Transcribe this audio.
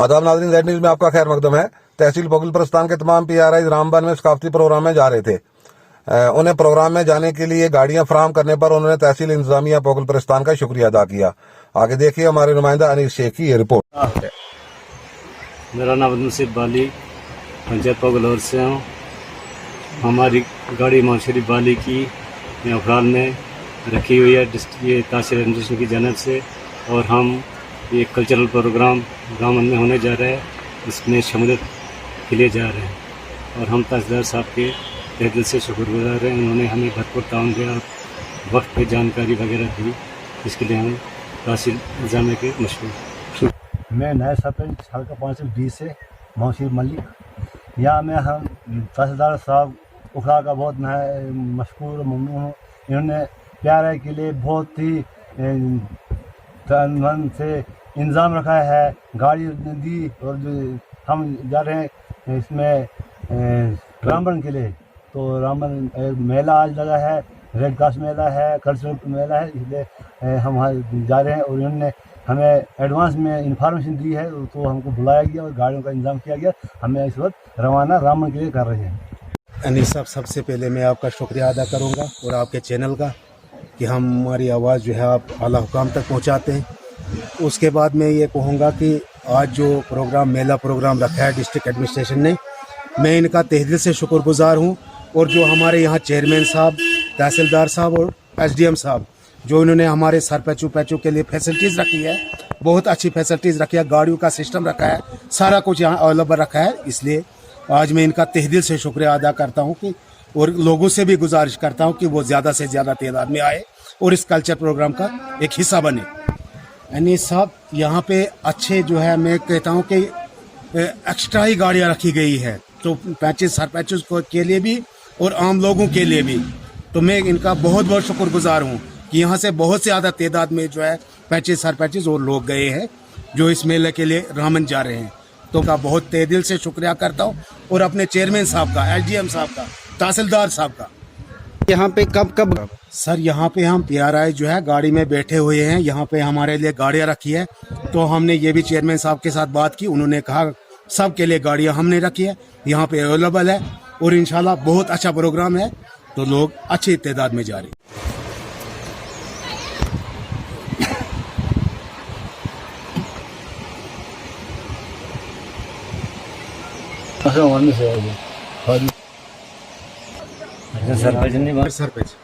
आदाब नाज़रीन, Z news में आपका खैर मकदम है। तहसील पोगलपुरस्तान के तमाम PRI रामबन में सकाफती प्रोग्राम में जा रहे थे। उन्हें प्रोग्राम में जाने के लिए गाड़ियां फराहम करने पर उन्होंने तहसील इंतजामिया पोगलपुरस्तान का शुक्रिया अदा किया। आगे देखिए हमारे नुमाइंदा अनीस शेख की ये रिपोर्ट। मेरा नाम नसीब बाली, पंचायत पोगलौर से हूँ। हमारी गाड़ी मोहम्मद शरीफ बाली की अफराल में रखी हुई है ये तहसील एडमिनिस्ट्रेशन की जानब से, और हम ये कल्चरल प्रोग्राम रामबन में होने जा रहा है, इसमें शमूलियत के लिए जा रहे हैं। और हम तहसीलदार साहब के तहे दिल से शुक्रगुजार हैं। उन्होंने हमें भरपूर ताउन दिया और वक्त पे जानकारी वगैरह दी, इसके लिए हम तहसील इंतजामिया के मशहूर। मैं नया सरपंच हल्का 520 से मोहम्मद मलिक। यहाँ में हम तहसीलदार साहब उखड़ा का बहुत मशहूर ममनून हूँ। इन्होंने PRI के लिए बहुत ही मन से इंतज़ाम रखा है, गाड़ी दी, और हम जा रहे हैं इसमें रामबन के लिए। तो रामबन मेला आज लगा है, रेड क्रॉस मेला है, कल्चरल मेला है, इसलिए हम जा रहे हैं। और उन्होंने हमें एडवांस में इंफॉर्मेशन दी है, तो हमको बुलाया गया और गाड़ियों का इंतजाम किया गया। हमें इस वक्त रवाना रामबन के लिए कर रहे हैं। अनीस साहब, सबसे पहले मैं आपका शुक्रिया अदा करूंगा और आपके चैनल का कि हमारी आवाज़ जो है आप आला हुकाम तक पहुंचाते हैं। उसके बाद मैं ये कहूँगा कि आज जो प्रोग्राम मेला प्रोग्राम रखा है डिस्ट्रिक्ट एडमिनिस्ट्रेशन ने, मैं इनका तहे दिल से शुक्रगुजार हूँ। और जो हमारे यहाँ चेयरमैन साहब, तहसीलदार साहब और SDM साहब, जो इन्होंने हमारे सरपंचों पैचों के लिए फैसिलिटीज़ रखी है, बहुत अच्छी फैसिलिटीज़ रखी है, गाड़ियों का सिस्टम रखा है, सारा कुछ यहाँ अवेलेबल रखा है। इसलिए आज मैं इनका तहे दिल से शुक्रिया अदा करता हूँ कि, और लोगों से भी गुजारिश करता हूँ कि वो ज़्यादा से ज़्यादा तादाद में आए और इस कल्चर प्रोग्राम का एक हिस्सा बने। अनीस साहब, यहाँ पे अच्छे जो है, मैं कहता हूँ कि एक्स्ट्रा ही गाड़ियाँ रखी गई है, तो पैंचेस सरपंचों के लिए भी और आम लोगों के लिए भी। तो मैं इनका बहुत बहुत शुक्रगुजार हूँ कि यहाँ से बहुत ज़्यादा तादाद में जो है पैंचेस सरपंचेस और लोग गए हैं जो इस मेले के लिए रामबन जा रहे हैं। तो का बहुत तहे दिल से शुक्रिया करता हूँ, और अपने चेयरमैन साहब का, SDM साहब का, तहसीलदार साहब का। यहाँ पे कब सर, यहाँ पे हम PRI जो है गाड़ी में बैठे हुए हैं, यहाँ पे हमारे लिए गाड़ियाँ रखी है। तो हमने ये भी चेयरमैन साहब के साथ बात की, उन्होंने कहा सब के लिए गाड़ियाँ हमने रखी है, यहाँ पे अवेलेबल है, और इंशाल्लाह बहुत अच्छा प्रोग्राम है, तो लोग अच्छी तादाद में जा रहे हैं। सरपंच